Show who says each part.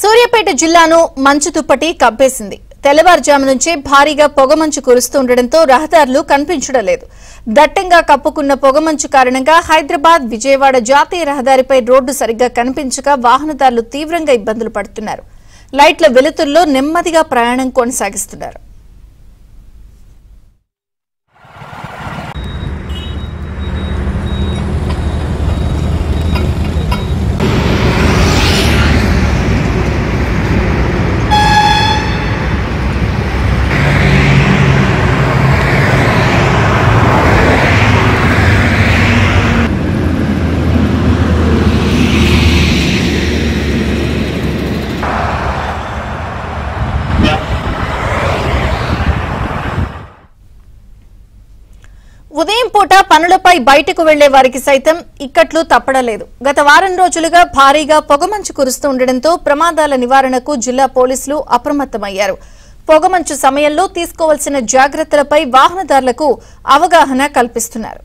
Speaker 1: సూర్యాపేట జిల్లాను మంచు దుప్పటి కప్పేసింది. తెల్లవారుజాము నుంచే భారీగా పొగమంచు కురుస్తుండటంతో రహదారులు కనిపించడం లేదు. దట్టంగా కప్పుకున్న పొగమంచు కారణంగా హైదరాబాద్ విజయవాడ జాతీయ రహదారిపై రోడ్డు సరిగ్గా కనిపించక వాహనదారులు తీవ్రంగా ఇబ్బందులు పడుతున్నారు. లైట్ల వెలుతురులో నెమ్మదిగా ప్రయాణం కొనసాగిస్తున్నారు. ఉదయం పూట పనులపై బయటకు వెళ్లే వారికి సైతం ఇక్కట్లు తప్పడలేదు. గత వారం రోజులుగా భారీగా పొగమంచు కురుస్తూ ఉండడంతో ప్రమాదాల నివారణకు జిల్లా పోలీసులు అప్రమత్తమయ్యారు. పొగమంచు సమయంలో తీసుకోవాల్సిన జాగ్రత్తలపై వాహనదారులకు అవగాహన కల్పిస్తున్నారు.